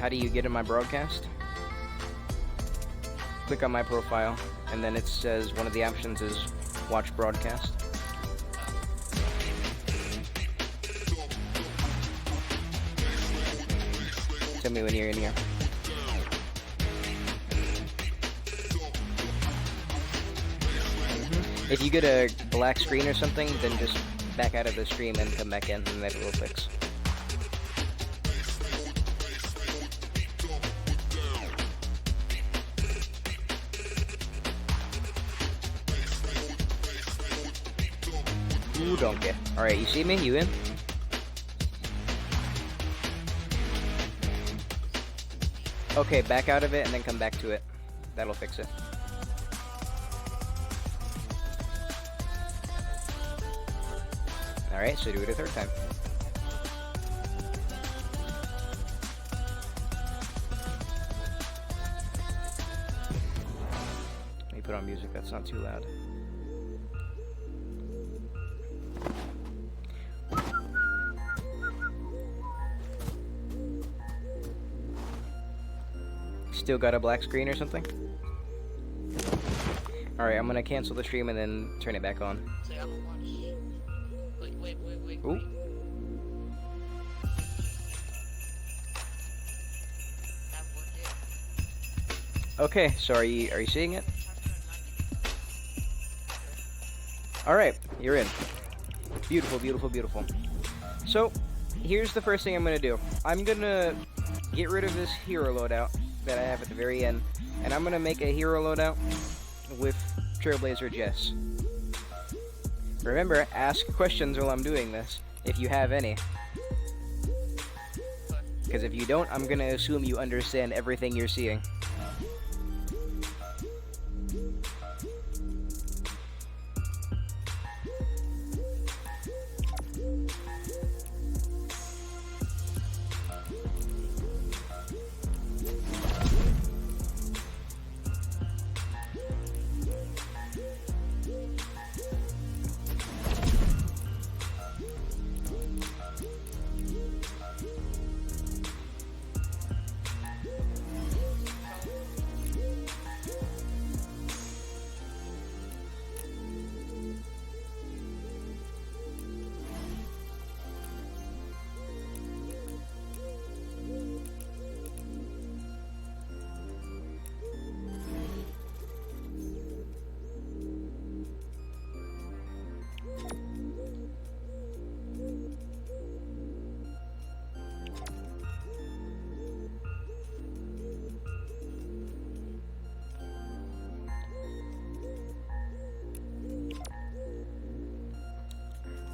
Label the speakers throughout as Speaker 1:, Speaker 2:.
Speaker 1: how do you get in my broadcast? Click on my profile, and then it says one of the options is watch broadcast. Tell me when you're in here. If you get a black screen or something, then just back out of the stream and come back in, and that will fix. Ooh, donkey. Alright, you see me? You in? Okay, back out of it and then come back to it. That'll fix it. Alright, so do it a third time. Let me put on music that's not too loud. Still got a black screen or something? Alright, I'm gonna cancel the stream and then turn it back on. Wait. Ooh. Okay, so are you seeing it? Alright, you're in. Beautiful, beautiful, beautiful. So, here's the first thing I'm gonna do. I'm gonna get rid of this hero loadout that I have at the very end, and I'm gonna make a hero loadout with Trailblazer Jess. Remember, ask questions while I'm doing this, if you have any. Because if you don't, I'm gonna assume you understand everything you're seeing.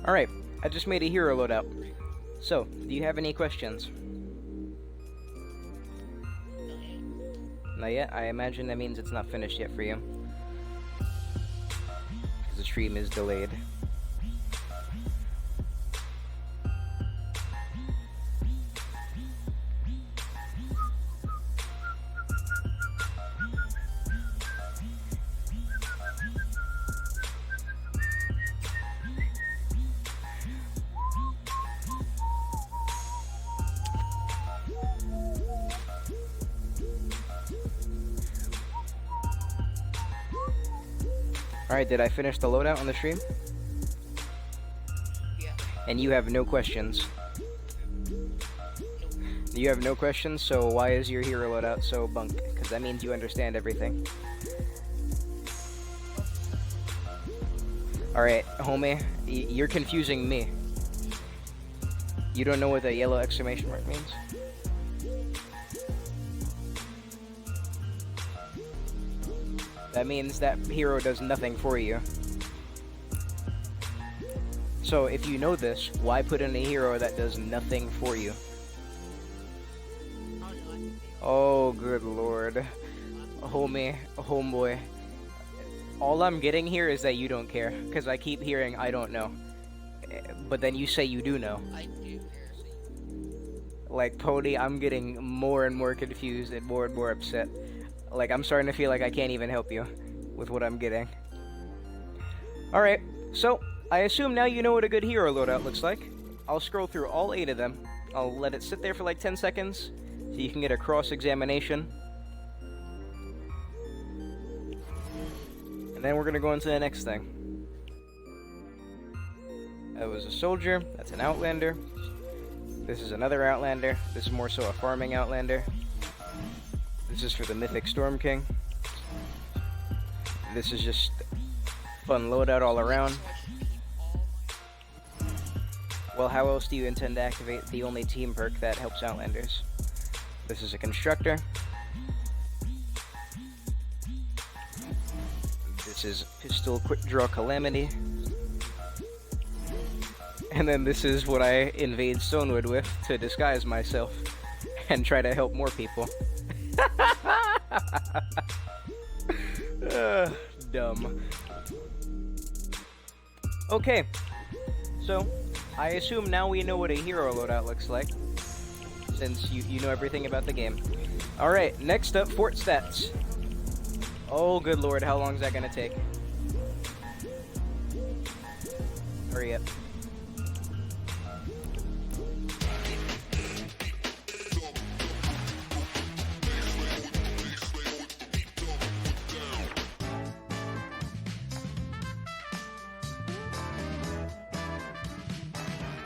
Speaker 1: Alright, I just made a hero loadout. So, do you have any questions? Not yet? I imagine that means it's not finished yet for you. Because the stream is delayed. Alright, did I finish the loadout on the stream?
Speaker 2: Yeah.
Speaker 1: And you have no questions. You have no questions, so why is your hero loadout so bunk? Because that means you understand everything. Alright, homie, you're confusing me. You don't know what the yellow exclamation mark means? That means that hero does nothing for you. So if you know this, why put in a hero that does nothing for you? Oh, good lord. Homie, homeboy. All I'm getting here is that you don't care, because I keep hearing I don't know. But then you say you do know.
Speaker 2: I do care.
Speaker 1: Like, Pony, I'm getting more and more confused and more upset. Like, I'm starting to feel like I can't even help you with what I'm getting. Alright, so, I assume now you know what a good hero loadout looks like. I'll scroll through all 8 of them. I'll let it sit there for like 10 seconds, so you can get a cross-examination. And then we're gonna go into the next thing. That was a soldier, that's an outlander. This is another outlander. This is more so a farming outlander. This is for the mythic Storm King. This is just fun loadout all around. Well, how else do you intend to activate the only team perk that helps outlanders? This is a constructor. This is pistol quick draw calamity. And then this is what I invade Stonewood with to disguise myself and try to help more people. Dumb. Okay, so I assume now we know what a hero loadout looks like, since you know everything about the game. Alright, next up, fort stats. Oh, good lord, how long is that gonna take? Hurry up.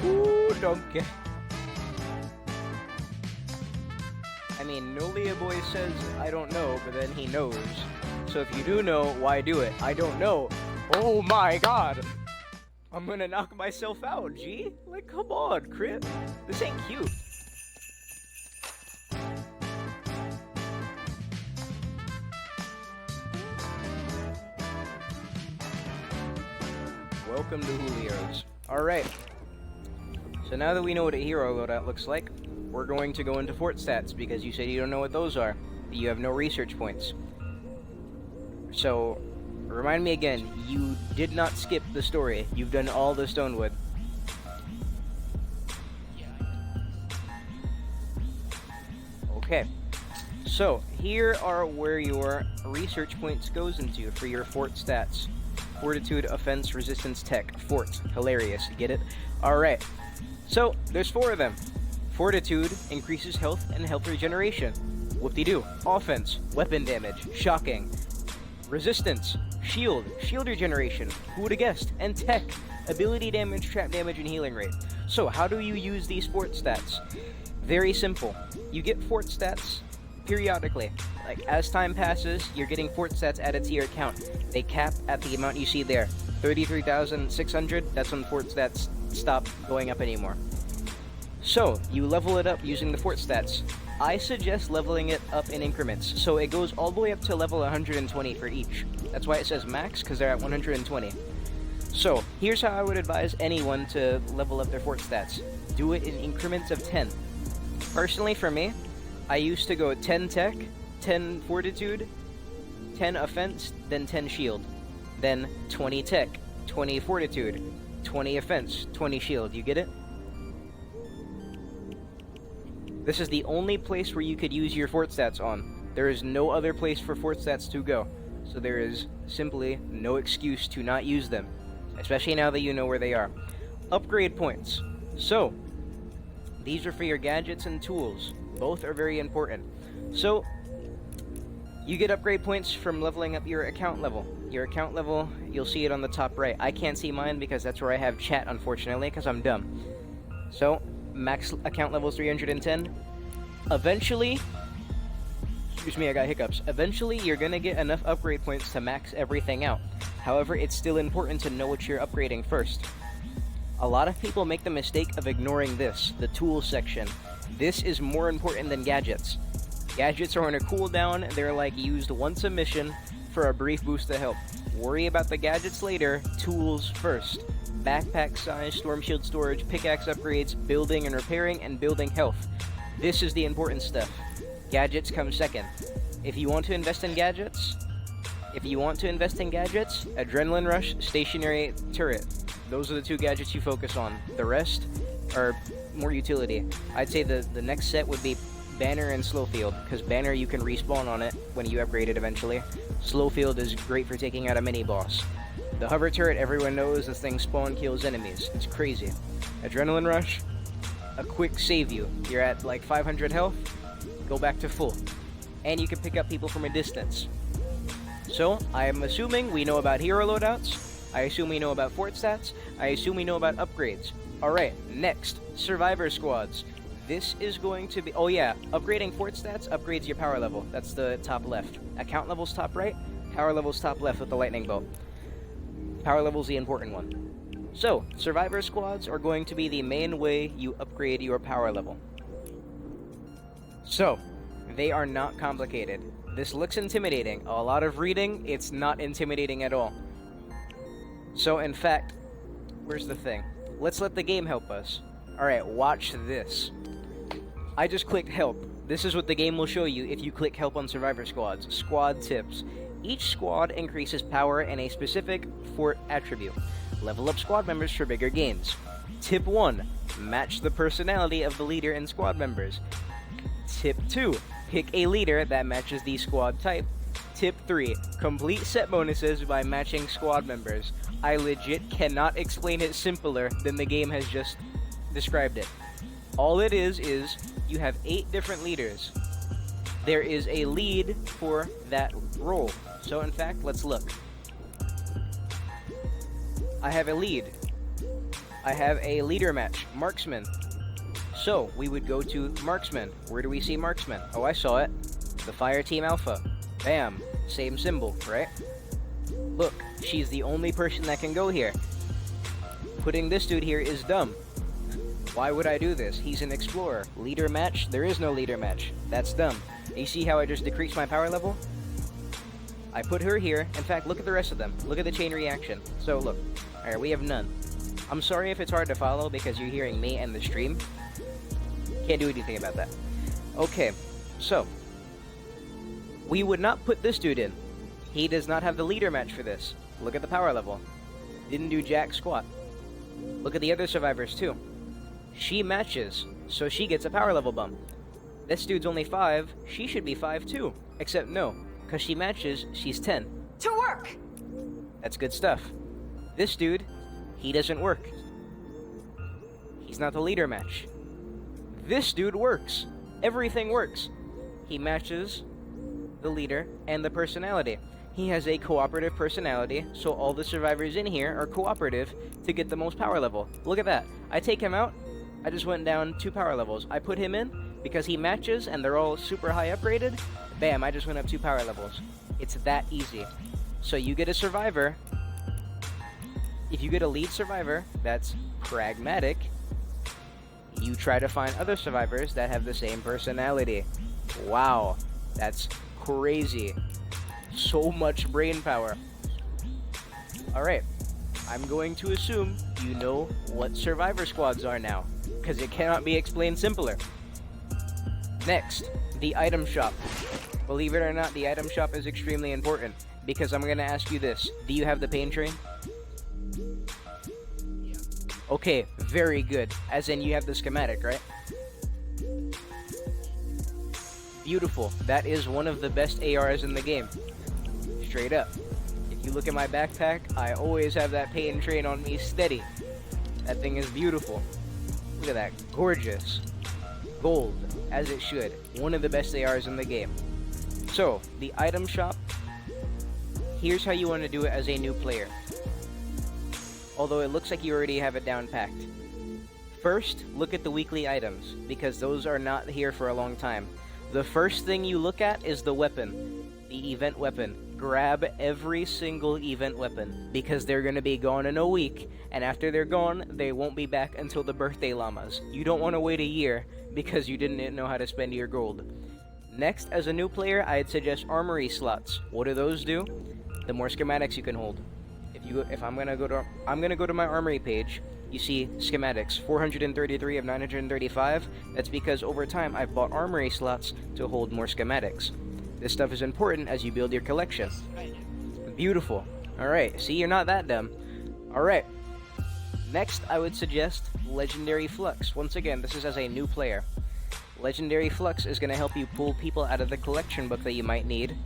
Speaker 1: Ooh, donkey. I mean, Nolia Boy says, I don't know, but then he knows. So if you do know, why do it? I don't know. Oh my god! I'm gonna knock myself out, G? Like, come on, Crit. This ain't cute. Welcome to Julio's. Alright. So now that we know what a hero loadout looks like, we're going to go into fort stats, because you said you don't know what those are. You have no research points. So, remind me again, you did not skip the story. You've done all the Stonewood. Okay. So, here are where your research points goes into for your fort stats. Fortitude, offense, resistance, tech, fort. Hilarious, get it? Alright. So, there's 4 of them. Fortitude increases health and health regeneration. Whoop-de-doo. Offense, weapon damage, shocking. Resistance, shield, shield regeneration, who would have guessed? And tech, ability damage, trap damage, and healing rate. So, how do you use these fort stats? Very simple. You get fort stats periodically. Like, as time passes, you're getting fort stats added to your account. They cap at the amount you see there. 33,600, that's when fort stats stop going up anymore. So, you level it up using the fort stats. I suggest leveling it up in increments, so it goes all the way up to level 120 for each. That's why it says max, because they're at 120. So, here's how I would advise anyone to level up their fort stats. Do it in increments of 10. Personally, for me, I used to go 10 tech, 10 fortitude, 10 offense, then 10 shield. Then 20 tech, 20 fortitude, 20 offense, 20 shield. You get it? This is the only place where you could use your fort stats on. There is no other place for fort stats to go. So there is simply no excuse to not use them. Especially now that you know where they are. Upgrade points. So, these are for your gadgets and tools. Both are very important. So, you get upgrade points from leveling up your account level. Your account level, you'll see it on the top right. I can't see mine because that's where I have chat, unfortunately, because I'm dumb. So, max account level is 310. Eventually, excuse me, I got hiccups. Eventually, you're gonna get enough upgrade points to max everything out. However, it's still important to know what you're upgrading first. A lot of people make the mistake of ignoring this, the tools section. This is more important than gadgets. Gadgets are on a cooldown, they're like used once a mission for a brief boost of health. Worry about the gadgets later, tools first. Backpack size, storm shield storage, pickaxe upgrades, building and repairing, and building health. This is the important stuff. Gadgets come second. If you want to invest in gadgets, Adrenaline Rush, Stationary Turret. Those are the 2 gadgets you focus on. The rest are more utility. I'd say the next set would be Banner and Slowfield, because Banner you can respawn on it when you upgrade it eventually. Slowfield is great for taking out a mini-boss. The hover turret, everyone knows this thing spawn kills enemies. It's crazy. Adrenaline Rush, a quick save you. You're at like 500 health. go back to full. And you can pick up people from a distance. So, I am assuming we know about hero loadouts. I assume we know about fort stats. I assume we know about upgrades. Alright, next, survivor squads. This is going to be... Oh yeah, upgrading fort stats upgrades your power level. That's the top left. Account levels top right, power levels top left with the lightning bolt. Power level's the important one. So, survivor squads are going to be the main way you upgrade your power level. So, they are not complicated. This looks intimidating. A lot of reading, it's not intimidating at all. So, in fact, where's the thing? Let's let the game help us. Alright, watch this. I just clicked help. This is what the game will show you if you click help on survivor squads. Squad tips. Each squad increases power in a specific fort attribute. Level up squad members for bigger gains. Tip 1. Match the personality of the leader and squad members. Tip 2. Pick a leader that matches the squad type. Tip 3. Complete set bonuses by matching squad members. I legit cannot explain it simpler than the game has just described it. All it is you have 8 different leaders. There is a lead for that role. So in fact, let's look. I have a lead. I have a leader match, marksman. So we would go to marksman. Where do we see marksman? Oh, I saw it. The fire team alpha. Bam. Same symbol, right? Look, she's the only person that can go here. Putting this dude here is dumb. Why would I do this? He's an explorer. Leader match? There is no leader match. That's dumb. You see how I just decreased my power level? I put her here. In fact, look at the rest of them. Look at the chain reaction. So look. Alright, we have none. I'm sorry if it's hard to follow because you're hearing me and the stream. Can't do anything about that. Okay, so. We would not put this dude in. He does not have the leader match for this. Look at the power level. Didn't do jack squat. Look at the other survivors too. She matches, so she gets a power level bump. This dude's only 5, she should be 5 too. Except no, because she matches, she's 10.
Speaker 2: To work!
Speaker 1: That's good stuff. This dude, he doesn't work. He's not the leader match. This dude works. Everything works. He matches the leader and the personality. He has a cooperative personality, so all the survivors in here are cooperative to get the most power level. Look at that. I take him out, I just went down 2 power levels. I put him in because he matches and they're all super high upgraded. Bam, I just went up 2 power levels. It's that easy. So you get a survivor. If you get a lead survivor that's pragmatic, you try to find other survivors that have the same personality. Wow, that's crazy. So much brain power. Alright, I'm going to assume you know what survivor squads are now, because it cannot be explained simpler. Next, the item shop. Believe it or not, the item shop is extremely important, because I'm going to ask you this. Do you have the pain train? Okay, very good. As in, you have the schematic, right? Beautiful. That is one of the best ARs in the game. Straight up. If you look at my backpack, I always have that pain train on me steady. That thing is beautiful. Look at that. Gorgeous. Gold, as it should. One of the best ARs in the game. So, the item shop. Here's how you want to do it as a new player. Although it looks like you already have it down packed. First, look at the weekly items, because those are not here for a long time. The first thing you look at is the weapon. The event weapon. Grab every single event weapon, because they're going to be gone in a week, and after they're gone, they won't be back until the birthday llamas. You don't want to wait a year, because you didn't know how to spend your gold. Next, as a new player, I'd suggest armory slots. What do those do? The more schematics you can hold. I'm gonna go to my armory page. You see schematics, 433 of 935. That's because over time I've bought armory slots to hold more schematics. This stuff is important as you build your collection. Beautiful. Alright, see, you're not that dumb. Alright. Next, I would suggest Legendary Flux. Once again, this is as a new player. Legendary Flux is going to help you pull people out of the collection book that you might need,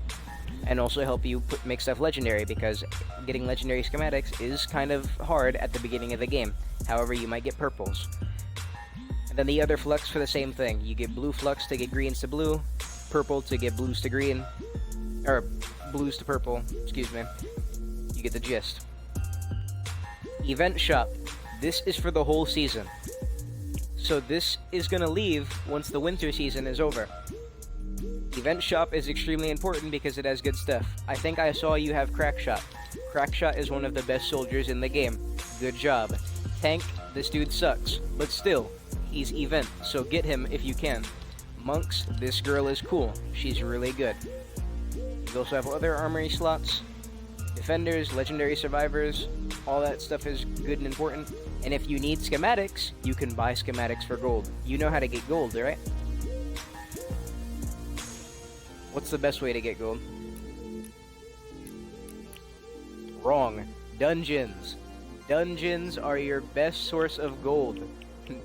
Speaker 1: and also help you make stuff legendary, because getting legendary schematics is kind of hard at the beginning of the game. However, you might get purples. And Then the other flux for the same thing. You get blue flux to get greens to blue, purple to get blues to green, or blues to purple, excuse me. You get the gist. Event shop. This is for the whole season. So this is gonna leave once the winter season is over. Event shop is extremely important because it has good stuff. I think I saw you have Crackshot. Crackshot is one of the best soldiers in the game. Good job. Tank, this dude sucks, but still, he's event, so get him if you can. Monks, this girl is cool. She's really good. You also have other armory slots. Defenders, legendary survivors, all that stuff is good and important. And if you need schematics, you can buy schematics for gold. You know how to get gold, right? What's the best way to get gold? Wrong. Dungeons. Dungeons are your best source of gold.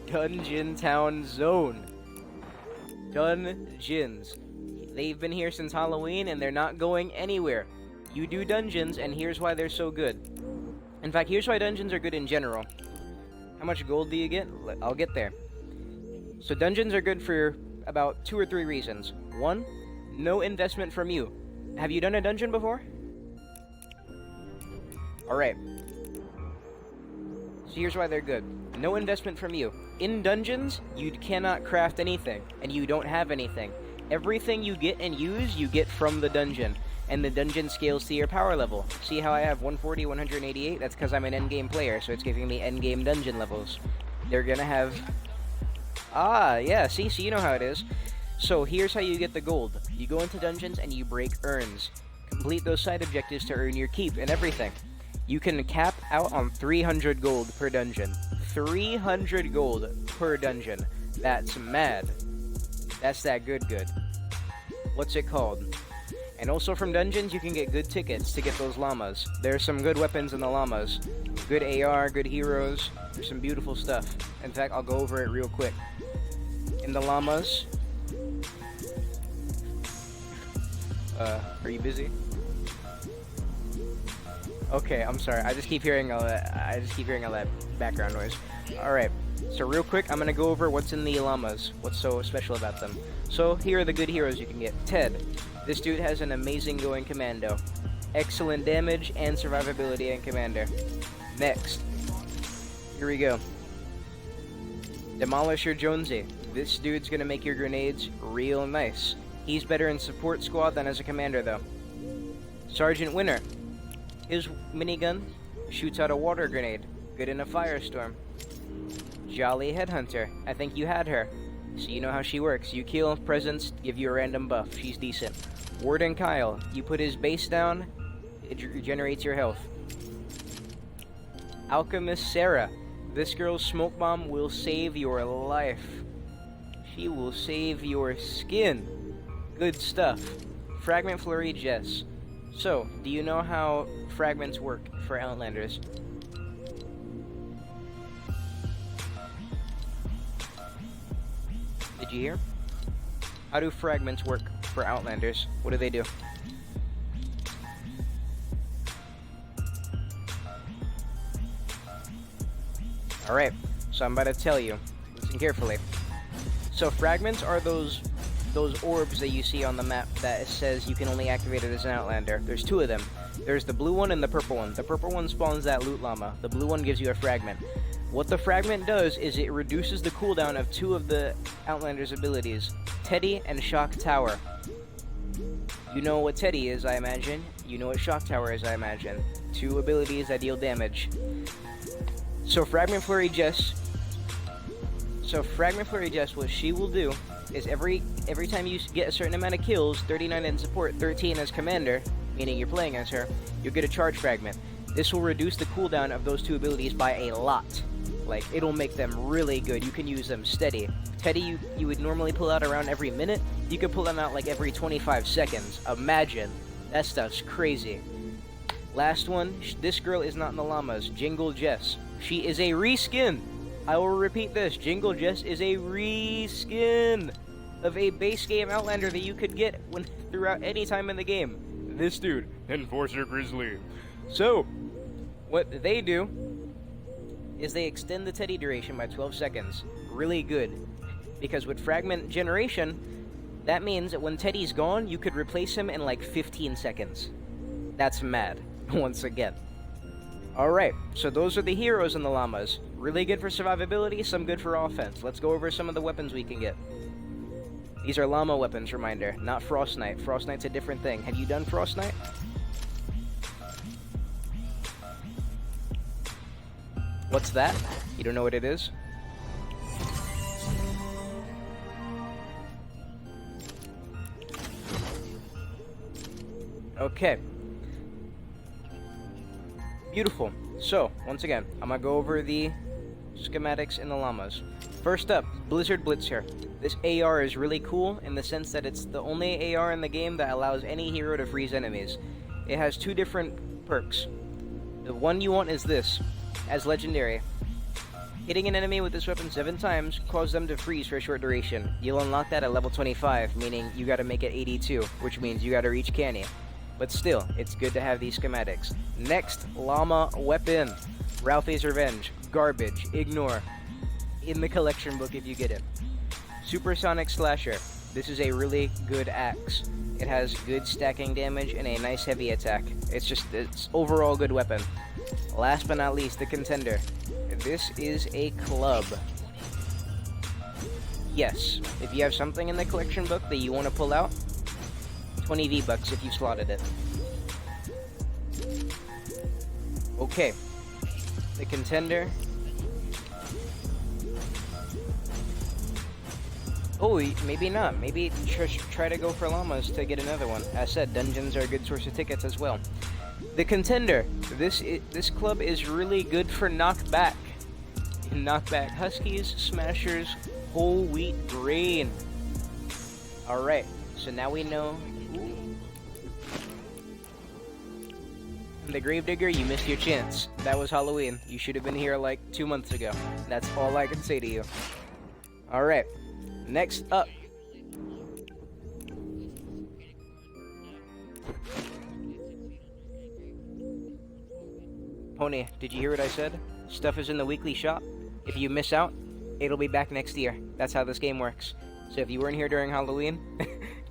Speaker 1: Dungeon Town Zone. Dungeons. They've been here since Halloween and they're not going anywhere. You do dungeons and here's why they're so good. In fact, here's why dungeons are good in general. How much gold do you get? I'll get there. So dungeons are good for about 2 or 3 reasons. 1, no investment from you. Have you done a dungeon before? Alright. So here's why they're good. No investment from you. In dungeons, you cannot craft anything, and you don't have anything. Everything you get and use, you get from the dungeon. And the dungeon scales to your power level. See how I have 140, 188? That's because I'm an endgame player, so it's giving me endgame dungeon levels. They're gonna have... Ah, yeah, see, so you know how it is. So here's how you get the gold. You go into dungeons and you break urns. Complete those side objectives to earn your keep and everything. You can cap out on 300 gold per dungeon. 300 gold per dungeon. That's mad. That's that good. What's it called? And also from dungeons, you can get good tickets to get those llamas. There's some good weapons in the llamas. Good AR, good heroes. There's some beautiful stuff. In fact, I'll go over it real quick. In the llamas... are you busy? Okay, I'm sorry. I just keep hearing all that background noise. Alright, so real quick, I'm gonna go over what's in the llamas. What's so special about them. So, here are the good heroes you can get. Ted. This dude has an amazing going commando. Excellent damage and survivability in commander. Next. Here we go. Demolisher Jonesy. This dude's gonna make your grenades real nice. He's better in support squad than as a commander though. Sergeant Winter. His minigun shoots out a water grenade. Good in a firestorm. Jolly Headhunter. I think you had her. So you know how she works. You kill presents, give you a random buff. She's decent. Warden Kyle. You put his base down, it regenerates your health. Alchemist Sarah. This girl's smoke bomb will save your life. She will save your skin. Good stuff. Fragment Flurry Jess. So, do you know how fragments work for Outlanders? Did you hear? How do fragments work for Outlanders? What do they do? Alright, so I'm about to tell you. Listen carefully. So fragments are those orbs that you see on the map that says you can only activate it as an Outlander. There's 2 of them. There's the blue one and the purple one. The purple one spawns that loot llama. The blue one gives you a fragment. What the fragment does is it reduces the cooldown of 2 of the Outlander's abilities, Teddy and Shock Tower. You know what Teddy is, I imagine. You know what Shock Tower is, I imagine. 2 abilities that deal damage. So Fragment Flurry Jess, what she will do is every time you get a certain amount of kills, 39 in support, 13 as commander, meaning you're playing as her, you'll get a charge fragment. This will reduce the cooldown of those 2 abilities by a lot. Like, it'll make them really good. You can use them steady. Teddy, you would normally pull out around every minute. You could pull them out like every 25 seconds. Imagine. That stuff's crazy. Last one, this girl is not in the llamas. Jingle Jess. She is a reskin. I will repeat this. Jingle Jess is a reskin of a base game Outlander that you could get throughout any time in the game. This dude, Enforcer Grizzly. So, what they do is they extend the Teddy duration by 12 seconds. really good. Because with fragment generation, that means that when Teddy's gone, you could replace him in like 15 seconds. That's mad, once again. Alright, so those are the heroes and the llamas. Really good for survivability, some good for offense. Let's go over some of the weapons we can get. These are llama weapons, reminder, not Frost Knight. Frost Knight's a different thing. Have you done Frost Knight? What's that? You don't know what it is? Okay. Beautiful. So, once again, I'm gonna go over the schematics and the llamas. First up, Blizzard Blitzer. This AR is really cool in the sense that it's the only AR in the game that allows any hero to freeze enemies. It has two different perks. The one you want is this, as legendary. Hitting an enemy with this weapon 7 times causes them to freeze for a short duration. You'll unlock that at level 25, meaning you gotta make it 82, which means you gotta reach Canny. But still, it's good to have these schematics. Next, llama weapon. Ralphie's Revenge. Garbage. Ignore. In the collection book if you get it. Supersonic Slasher. This is a really good axe. It has good stacking damage and a nice heavy attack. It's overall good weapon. Last but not least, the Contender. This is a club. Yes, if you have something in the collection book that you want to pull out, 20 V-Bucks if you slotted it. Okay. The Contender. Oh, maybe not. Maybe try to go for llamas to get another one. As said, dungeons are a good source of tickets as well. The Contender. This club is really good for knockback. You can knock back Huskies, Smashers, whole wheat grain. Alright, so now we know. The Gravedigger, you missed your chance. That was Halloween. You should have been here like 2 months ago. That's all I can say to you. Alright, next up. Pony, did you hear what I said? Stuff is in the weekly shop. If you miss out, it'll be back next year. That's how this game works. So if you weren't here during Halloween,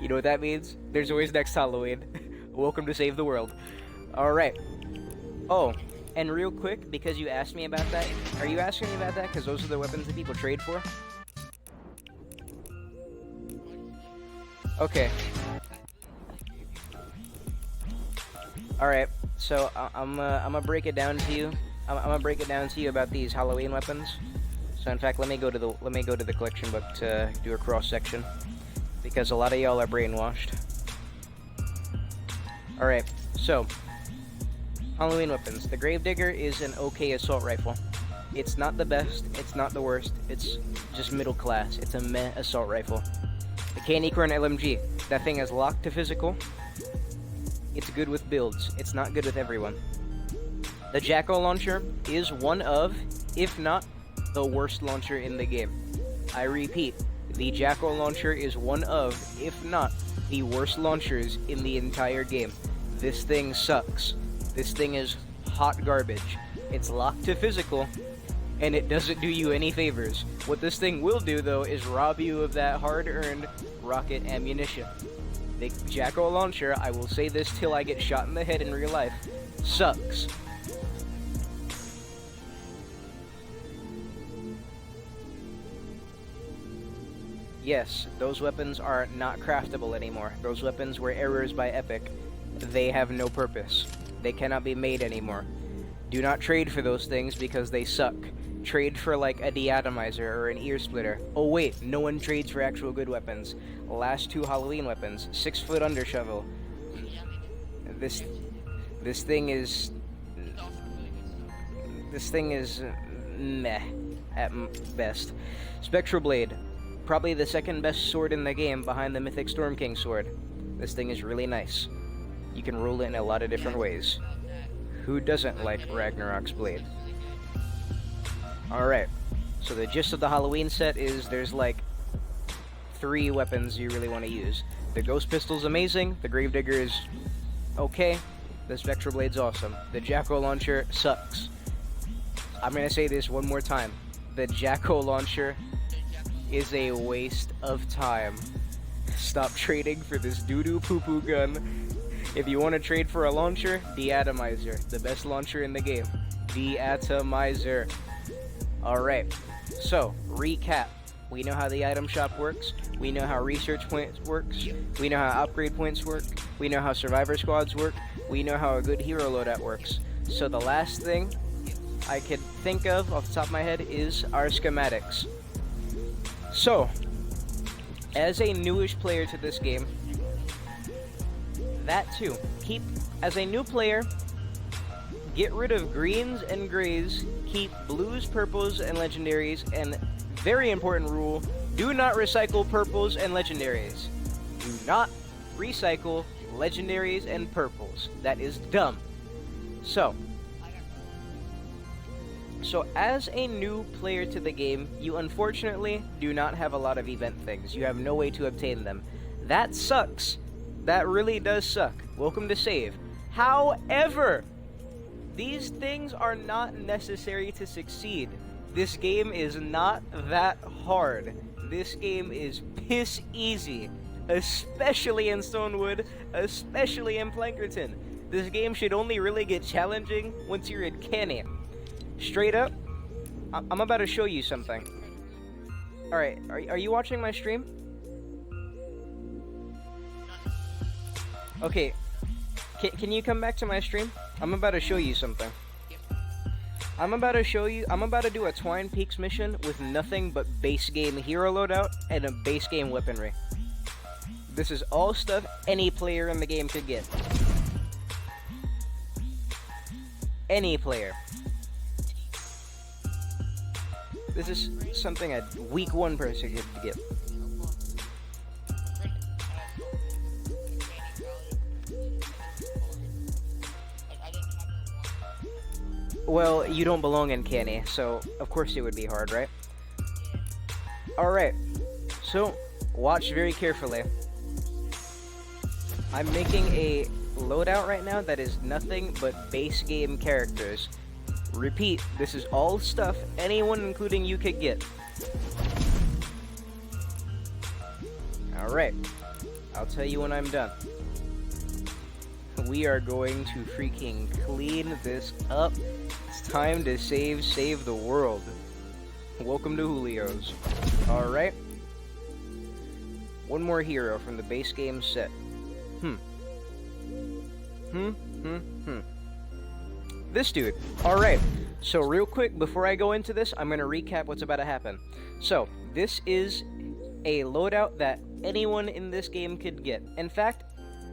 Speaker 1: you know what that means? There's always next Halloween. Welcome to Save the World. Alright. Oh, and real quick, because you asked me about that, are you asking me about that because those are the weapons that people trade for? Okay. Alright, so I'm gonna break it down to you. I'm gonna break it down to you about these Halloween weapons. So in fact, let me go to the collection book to do a cross section, because a lot of y'all are brainwashed. All right, so Halloween weapons. The Gravedigger is an okay assault rifle. It's not the best. It's not the worst. It's just middle class. It's a meh assault rifle. The Candy Corn LMG. That thing is locked to physical. It's good with builds. It's not good with everyone. The Jackal launcher is one of, if not the worst launcher in the game. I repeat, the Jackal launcher is one of, if not the worst launchers in the entire game. This thing sucks. This thing is hot garbage. It's locked to physical, and it doesn't do you any favors. What this thing will do, though, is rob you of that hard-earned rocket ammunition. The Jackal launcher, I will say this till I get shot in the head in real life, sucks. Yes, those weapons are not craftable anymore. Those weapons were errors by Epic. They have no purpose. They cannot be made anymore. Do not trade for those things because they suck. Trade for like a deatomizer or an ear splitter. Oh wait, no one trades for actual good weapons. Last 2 Halloween weapons. 6-foot under shovel. This thing is meh at best. Spectral Blade. Probably the second best sword in the game behind the Mythic Storm King sword. This thing is really nice. You can roll it in a lot of different ways. Who doesn't like Ragnarok's blade? Alright, so the gist of the Halloween set is there's like 3 weapons you really want to use. The Ghost Pistol's amazing, the Gravedigger is okay, the Spectral Blade's awesome. The Jackal launcher sucks. I'm gonna say this one more time. The Jackal launcher is a waste of time. Stop trading for this doo-doo poo-poo gun. If you want to trade for a launcher, de-atomizer. The best launcher in the game. De-atomizer. Alright, so, recap. We know how the item shop works. We know how research points works. We know how upgrade points work. We know how survivor squads work. We know how a good hero loadout works. So the last thing I could think of off the top of my head is our schematics. So, as a newish player to this game, that too, as a new player, get rid of greens and grays, keep blues, purples, and legendaries, and very important rule, do not recycle purples and legendaries. Do not recycle legendaries and purples. That is dumb. So as a new player to the game, you unfortunately do not have a lot of event things. You have no way to obtain them. That sucks. That really does suck. Welcome to save. However, these things are not necessary to succeed. This game is not that hard. This game is piss easy, especially in Stonewood, especially in Plankerton. This game should only really get challenging once you're in Canny. Straight up, I'm about to show you something. Alright, are you watching my stream? Okay, can you come back to my stream? I'm about to show you something. I'm about to do a Twine Peaks mission with nothing but base game hero loadout and a base game weaponry. This is all stuff any player in the game could get. Any player. This is something a week 1 person could get. Well, you don't belong in Canny, so of course it would be hard, right? Alright, so watch very carefully. I'm making a loadout right now that is nothing but base game characters. Repeat, this is all stuff anyone, including you, could get. Alright, I'll tell you when I'm done. We are going to freaking clean this up. It's time to save the world. Welcome to Julio's. Alright. One more hero from the base game set. This dude. Alright, so real quick, before I go into this, I'm going to recap what's about to happen. So, this is a loadout that anyone in this game could get. In fact,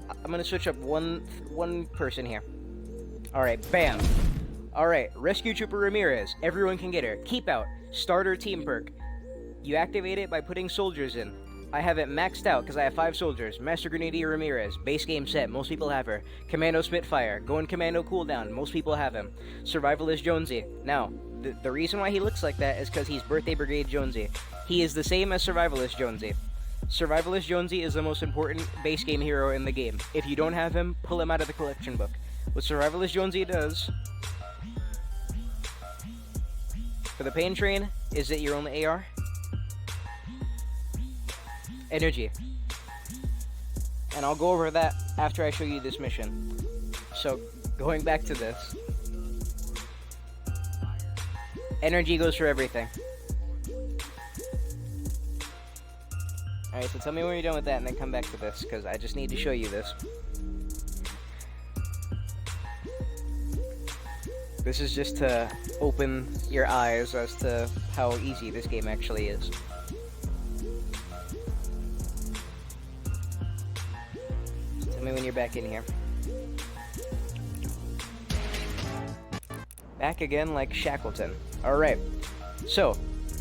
Speaker 1: I'm going to switch up one person here. Alright, bam. Alright, Rescue Trooper Ramirez. Everyone can get her. Keep out. Starter team perk. You activate it by putting soldiers in. I have it maxed out because I have 5 soldiers. Master Grenadier Ramirez, base game set, most people have her. Commando Spitfire, going commando cooldown, most people have him. Survivalist Jonesy. Now, the reason why he looks like that is because he's Birthday Brigade Jonesy. He is the same as Survivalist Jonesy. Survivalist Jonesy is the most important base game hero in the game. If you don't have him, pull him out of the collection book. What Survivalist Jonesy does for the pain train is it your only AR? Energy. And I'll go over that after I show you this mission. So, going back to this. Energy goes for everything. Alright, so tell me when you're done with that and then come back to this, because I just need to show you this. This is just to open your eyes as to how easy this game actually is. Tell me when you're back in here. Back again like Shackleton. Alright, so,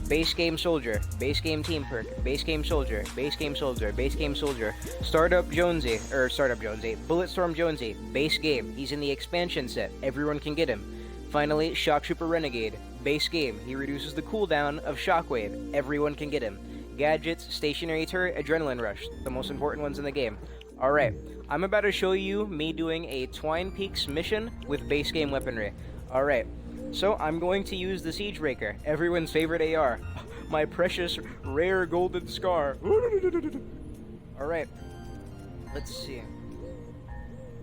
Speaker 1: base game soldier, base game team perk, base game soldier, base game soldier, base game soldier, Bulletstorm Jonesy, base game, he's in the expansion set, everyone can get him. Finally, Shock Trooper Renegade, base game, he reduces the cooldown of Shockwave, everyone can get him. Gadgets, Stationary Turret, Adrenaline Rush, the most important ones in the game. Alright, I'm about to show you me doing a Twine Peaks mission with base game weaponry. Alright, so I'm going to use the Siegebreaker, everyone's favorite AR. My precious, rare golden scar. Alright. Let's see.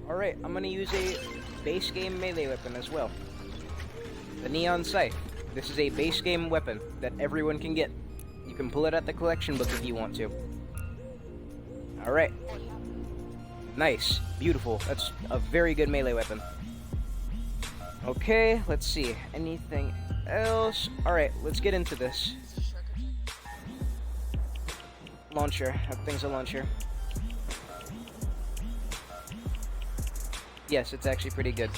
Speaker 1: Alright, I'm gonna use a base game melee weapon as well. The Neon Scythe. This is a base game weapon that everyone can get. You can pull it at the collection book if you want to. Alright. Nice. Beautiful. That's a very good melee weapon. Okay, let's see. Anything else? Alright, let's get into this. Launcher. That thing's a launcher. Yes, it's actually pretty good.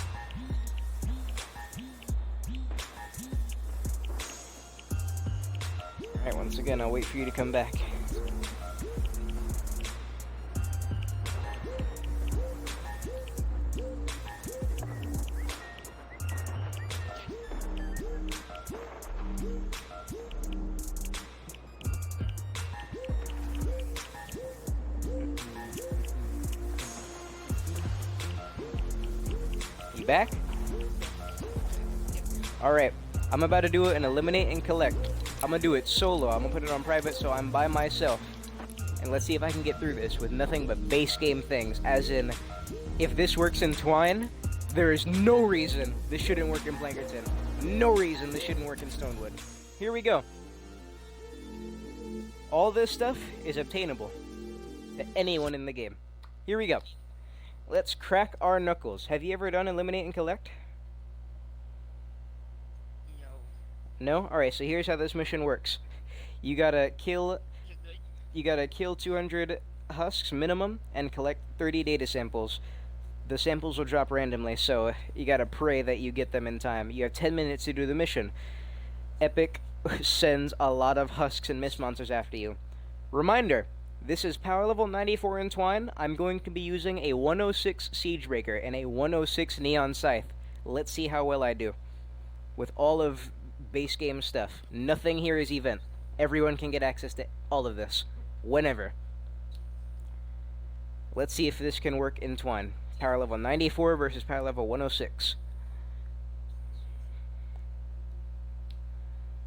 Speaker 1: Alright, once again, I'll wait for you to come back. Back? Alright, I'm about to do it and eliminate and collect. I'm gonna do it solo. I'm gonna put it on private so I'm by myself. And let's see if I can get through this with nothing but base game things. As in, if this works in Twine, there is no reason this shouldn't work in Plankerton. No reason this shouldn't work in Stonewood. Here we go. All this stuff is obtainable to anyone in the game. Here we go. Let's crack our knuckles. Have you ever done eliminate and collect? No? Alright, so here's how this mission works. You gotta kill 200 husks minimum and collect 30 data samples. The samples will drop randomly, so you gotta pray that you get them in time. You have 10 minutes to do the mission. Epic sends a lot of husks and mist monsters after you. Reminder, this is power level 94 in Twine. I'm going to be using a 106 Siegebreaker and a 106 Neon Scythe. Let's see how well I do. With all of base game stuff. Nothing here is event. Everyone can get access to all of this. Whenever. Let's see if this can work in Twine. Power level 94 versus power level 106.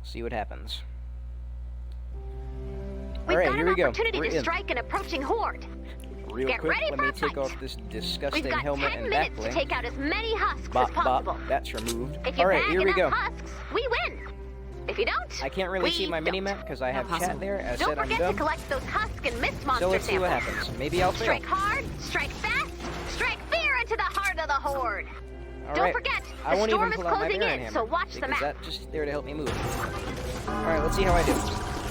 Speaker 1: See what happens.
Speaker 2: We've
Speaker 1: Alright,
Speaker 2: got
Speaker 1: here
Speaker 2: an
Speaker 1: we go.
Speaker 2: opportunity
Speaker 1: We're
Speaker 2: to
Speaker 1: in.
Speaker 2: strike an approaching horde.
Speaker 1: Real
Speaker 2: Get
Speaker 1: quick,
Speaker 2: ready
Speaker 1: let
Speaker 2: for
Speaker 1: me
Speaker 2: a
Speaker 1: take
Speaker 2: fight.
Speaker 1: off this disgusting
Speaker 2: We've got
Speaker 1: helmet
Speaker 2: 10
Speaker 1: and
Speaker 2: minutes to
Speaker 1: backbling.
Speaker 2: take out as many husks
Speaker 1: Bop,
Speaker 2: as possible.
Speaker 1: bop, that's removed.
Speaker 2: If you
Speaker 1: Alright,
Speaker 2: bag
Speaker 1: here we
Speaker 2: enough
Speaker 1: go.
Speaker 2: husks, we win. If you don't,
Speaker 1: I can't really
Speaker 2: we
Speaker 1: see my
Speaker 2: don't.
Speaker 1: minimap because I have chat there. As
Speaker 2: Don't
Speaker 1: said, I'm
Speaker 2: forget to
Speaker 1: dumb.
Speaker 2: collect those husk and mist monster
Speaker 1: So let's see what
Speaker 2: samples.
Speaker 1: happens. Maybe I'll fail.
Speaker 2: Strike hard, strike fast, strike fear into the heart of the horde.
Speaker 1: All
Speaker 2: Don't
Speaker 1: right.
Speaker 2: forget,
Speaker 1: I
Speaker 2: the
Speaker 1: won't
Speaker 2: storm
Speaker 1: even
Speaker 2: is
Speaker 1: pull out my
Speaker 2: closing
Speaker 1: Baron
Speaker 2: in,
Speaker 1: hammer
Speaker 2: so watch the
Speaker 1: because
Speaker 2: map.
Speaker 1: that's just there to help me move. All right, let's see how I do.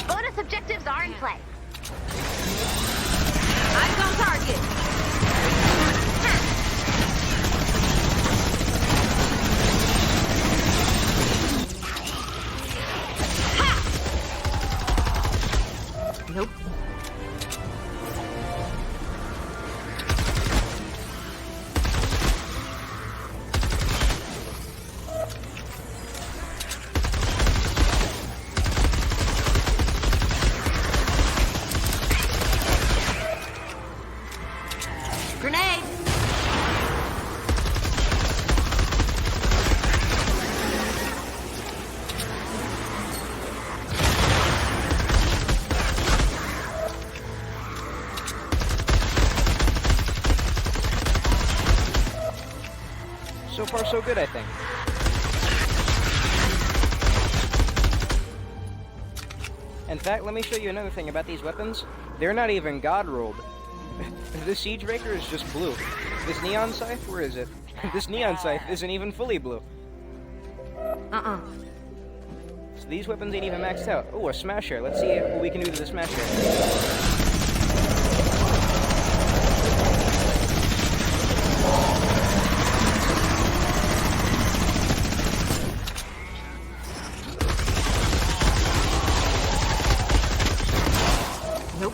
Speaker 2: Bonus objectives are in play.
Speaker 3: Eyes on target. Nope. Grenade!
Speaker 1: So far, so good, I think. In fact, let me show you another thing about these weapons. They're not even god rolled. This Siegebreaker is just blue. This Neon Scythe, where is it? This Neon Scythe isn't even fully blue. So these weapons ain't even maxed out. Oh, a Smasher. Let's see what we can do to the Smasher.
Speaker 3: Nope.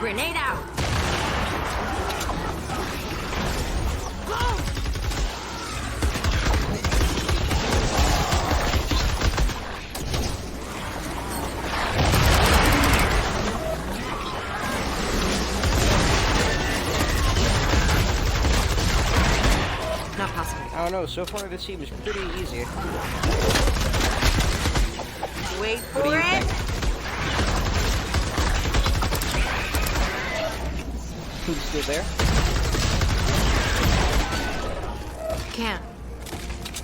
Speaker 3: Grenade out.
Speaker 1: know, so far this seems pretty easy.
Speaker 3: Wait
Speaker 1: What do
Speaker 3: for
Speaker 1: you
Speaker 3: it.
Speaker 1: think? Who's still there?
Speaker 3: Can't.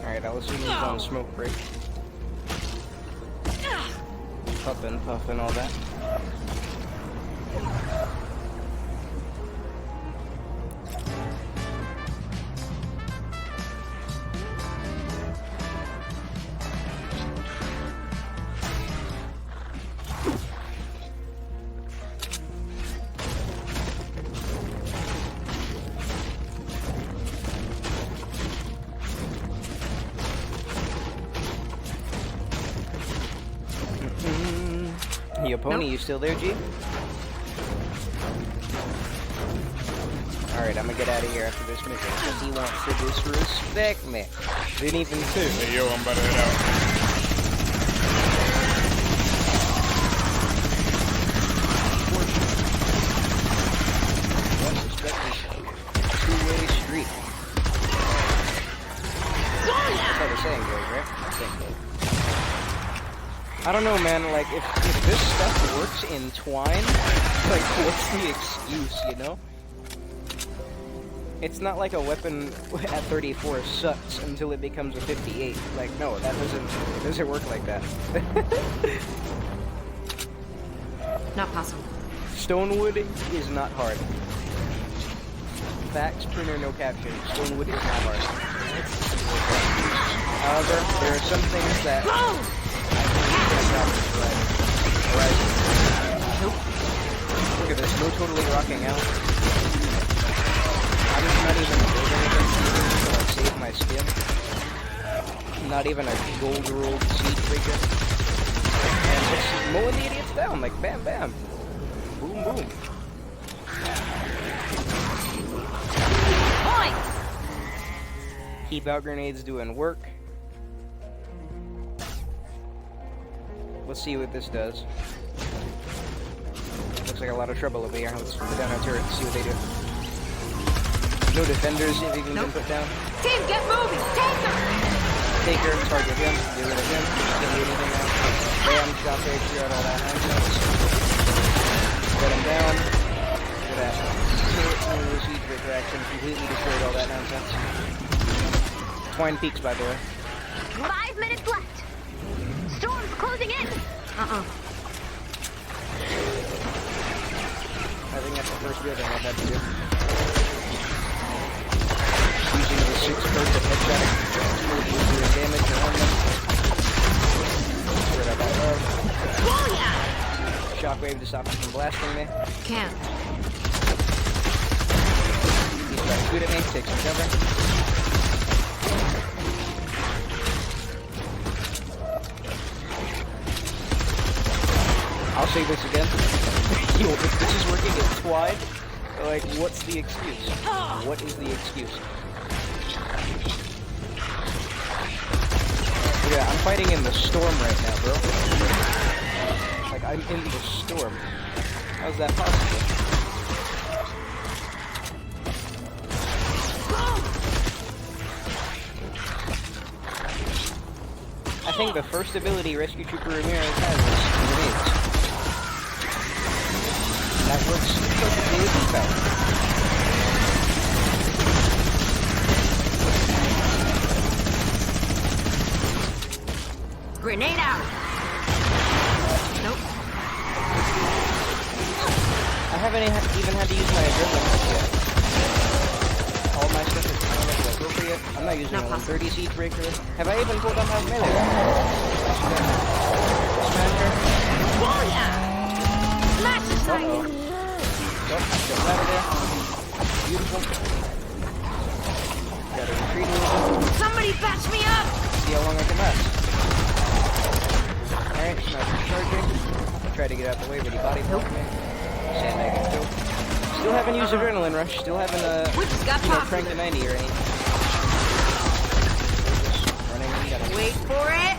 Speaker 1: Alright, I'll assume he's on smoke break. Puffin, all that. Yo, Pony, you still there, G? Alright, I'm gonna get out of here after this mission, because he wants to disrespect me. Didn't even two.
Speaker 4: Hey, yo, I'm about to head out.
Speaker 1: Two-way street. That's how the saying goes, right? I don't know, man, like, if this stuff works in Twine, like, what's the excuse, you know? It's not like a weapon at 34 sucks until it becomes a 58. Like, no, it doesn't work like that.
Speaker 3: Not possible.
Speaker 1: Stonewood is not hard. Fax, printer, no caption. Stonewood is not hard. However, there are some things that... Nope. Look at this, no totally rocking out. I'm not even building anything to like save my skin. Not even a gold rolled siege breaker. And just mowing the idiots down, like bam bam. Boom boom.
Speaker 3: Points!
Speaker 1: Keep out grenades doing work. Let's see what this does. Looks like a lot of trouble over here. Let's put down our turret and see what they do. No defenders have even been put down.
Speaker 3: Team, get moving! Take her!
Speaker 1: Take her, target him, get rid of him. Can't do anything now. Bam, shot there, clear out all that nonsense. Let him down. Look at that. Siege breaker action, completely destroyed all that nonsense. Twine peaks, by the way.
Speaker 2: 5 minutes left. Storm's closing in.
Speaker 1: I think that's the first building I've had to do. Using the 6 burst of headshot doing damage on them. Spread out that love. Shockwave to stop him from blasting me.
Speaker 3: Can't.
Speaker 1: He's trying to shoot at me, take some cover. I'll say this again. Yo, if this is working at Twine, like, what's the excuse? What is the excuse? Yeah, I'm fighting in the storm right now, bro. Like, I'm in the storm. How's that possible? I think the first ability Rescue Trooper Ramirez has is grenades. That works perfectly with his power.
Speaker 3: Grenade out! Nope.
Speaker 1: I haven't even had to use my adrenaline yet. All my stuff is kind of appropriate. I'm not using a 130 siege breaker. Have I even pulled on my melee weapon? Smasher.
Speaker 3: Smash the side!
Speaker 1: Oh, jump out of there. Beautiful. Gotta retreat a little bit.
Speaker 3: Somebody batch me up!
Speaker 1: See how long I can last. Alright, Smasher charging. I tried to get out the way, but he body blocked me. Sandbagging too. Still haven't used Adrenaline Rush. Still haven't,
Speaker 3: We just got
Speaker 1: cranked to 90 or anything. Just running, gotta
Speaker 3: Wait for it!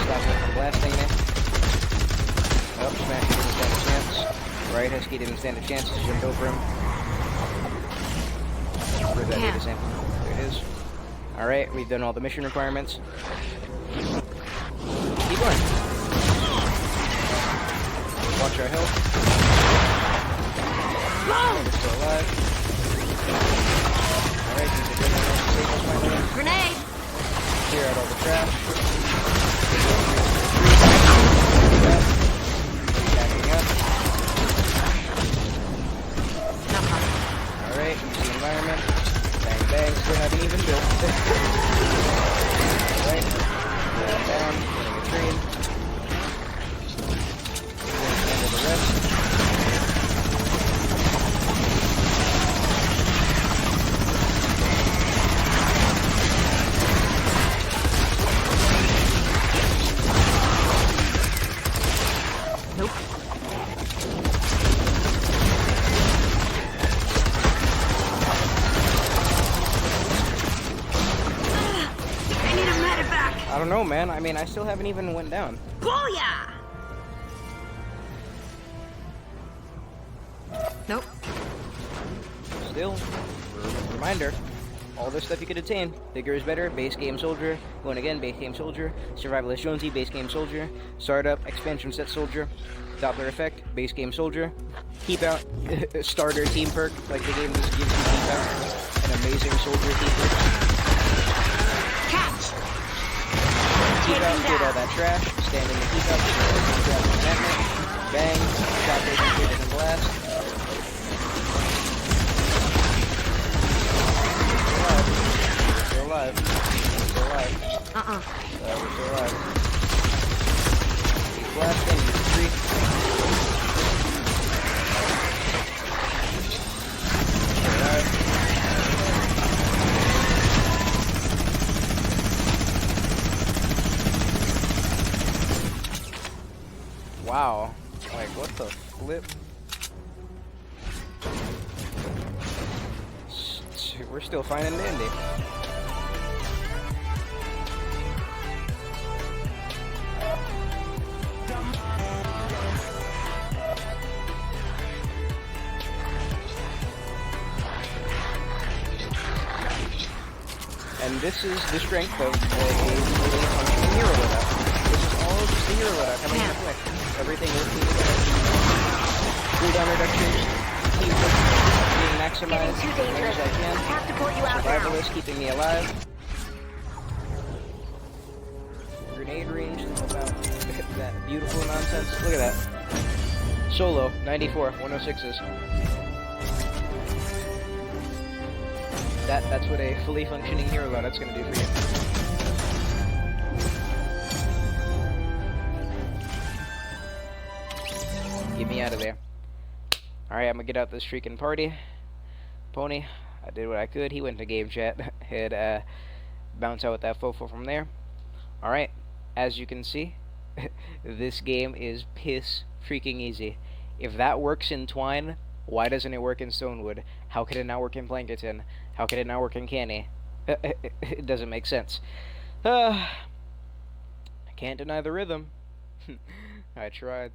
Speaker 1: Stop him from blasting me. Oh, Smash didn't stand a chance. Right, Husky didn't stand a chance to jump over him. Where's that data sample? There it is. Alright, we've done all the mission requirements. Keep going. Watch our health. We're still alive. Alright, use adrenaline to save us finally.
Speaker 3: Grenade!
Speaker 1: Clear out all the trash. Backing up. Alright, use the environment. Bang bang, still haven't even built. Alright, down, getting a tree. Handle the rest.
Speaker 3: Nope. I need a medevac.
Speaker 1: I don't know, man. I mean, I still haven't even went down.
Speaker 3: Booyah! Nope.
Speaker 1: Still, reminder, all this stuff you could attain. Bigger is better, base game soldier. Going again, base game soldier. Survivalist Jonesy, base game soldier. Startup, expansion set soldier. Doppler effect, base game soldier. Keep out, starter team perk, like the game just gives you keep out. An amazing soldier team perk.
Speaker 3: Catch!
Speaker 1: Keep out, get all that trash. Stand in the keep out, grab the magnet. Bang, shot base completed and blast. Still alive. Still alive. We're still alive. Keep blasting, retreat. Still alive. Wow. Like, what the flip? We're still fine and dandy. And this is the strength of a fully functioning hero loadout. This is all just the hero loadout coming into play. Everything working together. Cooldown reduction, team being maximized as much as I can.
Speaker 2: Have to pull you out now.
Speaker 1: Survivalist keeping me alive. Grenade range, about that beautiful nonsense. Look at that. Solo, 94, 106s. That's what a fully functioning hero loadout's gonna do for you. Get me out of there. Alright, I'm gonna get out this freaking party. Pony, I did what I could. He went to game chat. Had bounce out with that fofo from there. Alright, as you can see, this game is piss freaking easy. If that works in Twine, why doesn't it work in Stonewood? How could it not work in Plankerton? How could it not work in Canny? It doesn't make sense. I can't deny the rhythm. I tried.